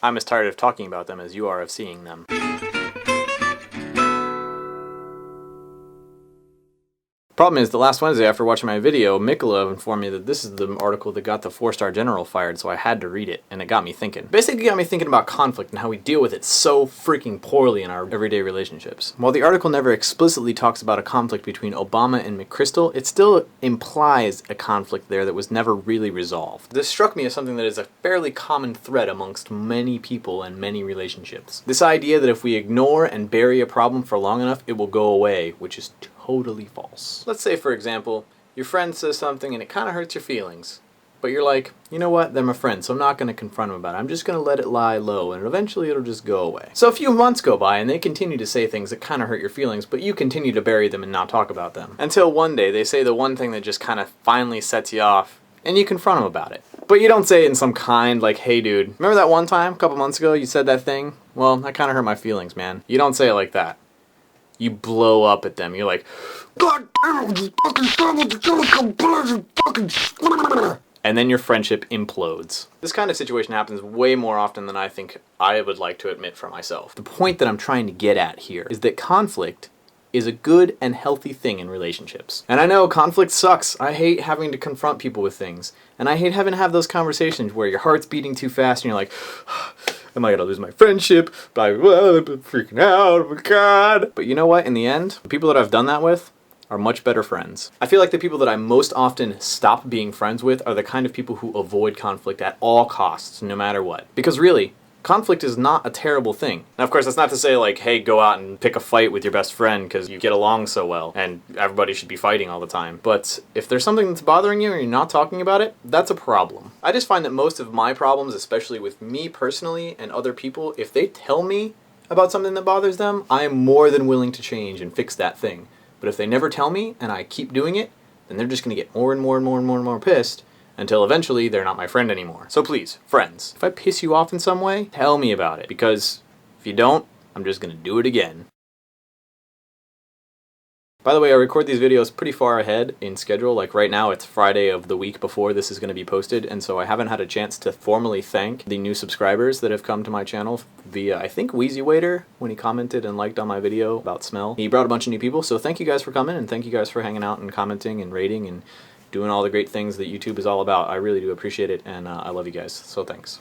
I'm as tired of talking about them as you are of seeing them. Problem is, the last Wednesday after watching my video, Mikola informed me that this is the article that got the 4-star general fired, so I had to read it, and it got me thinking. Basically got me thinking about conflict and how we deal with it so freaking poorly in our everyday relationships. While the article never explicitly talks about a conflict between Obama and McChrystal, it still implies a conflict there that was never really resolved. This struck me as something that is a fairly common thread amongst many people and many relationships. This idea that if we ignore and bury a problem for long enough, it will go away, which is totally false. Let's say, for example, your friend says something and it kind of hurts your feelings, but you're like, you know what, they're my friend, so I'm not going to confront them about it. I'm just going to let it lie low, and eventually it'll just go away. So a few months go by and they continue to say things that kind of hurt your feelings, but you continue to bury them and not talk about them. Until one day they say the one thing that just kind of finally sets you off, and you confront them about it. But you don't say it in some kind, like, hey dude, remember that one time, a couple months ago, you said that thing? Well, that kind of hurt my feelings, man. You don't say it like that. You blow up at them. You're like, God damn, this fucking son of a fucking... And then your friendship implodes. This kind of situation happens way more often than I think I would like to admit for myself. The point that I'm trying to get at here is that conflict is a good and healthy thing in relationships. And I know conflict sucks. I hate having to confront people with things. And I hate having to have those conversations where your heart's beating too fast and you're like, am I gonna lose my friendship? I'm freaking out, oh my God. But you know what? In the end, the people that I've done that with are much better friends. I feel like the people that I most often stop being friends with are the kind of people who avoid conflict at all costs, no matter what. Because really, conflict is not a terrible thing. Now, of course, that's not to say, like, hey, go out and pick a fight with your best friend because you get along so well and everybody should be fighting all the time. But if there's something that's bothering you and you're not talking about it, that's a problem. I just find that most of my problems, especially with me personally and other people, if they tell me about something that bothers them, I am more than willing to change and fix that thing. But if they never tell me and I keep doing it, then they're just going to get more and more and more and more and more pissed until eventually they're not my friend anymore. So please, friends, if I piss you off in some way, tell me about it. Because if you don't, I'm just gonna do it again. By the way, I record these videos pretty far ahead in schedule. Like right now, it's Friday of the week before this is going to be posted, and so I haven't had a chance to formally thank the new subscribers that have come to my channel via, I think, Wheezy Waiter, when he commented and liked on my video about smell. He brought a bunch of new people, so thank you guys for coming, and thank you guys for hanging out and commenting and rating and doing all the great things that YouTube is all about. I really do appreciate it, and I love you guys, so thanks.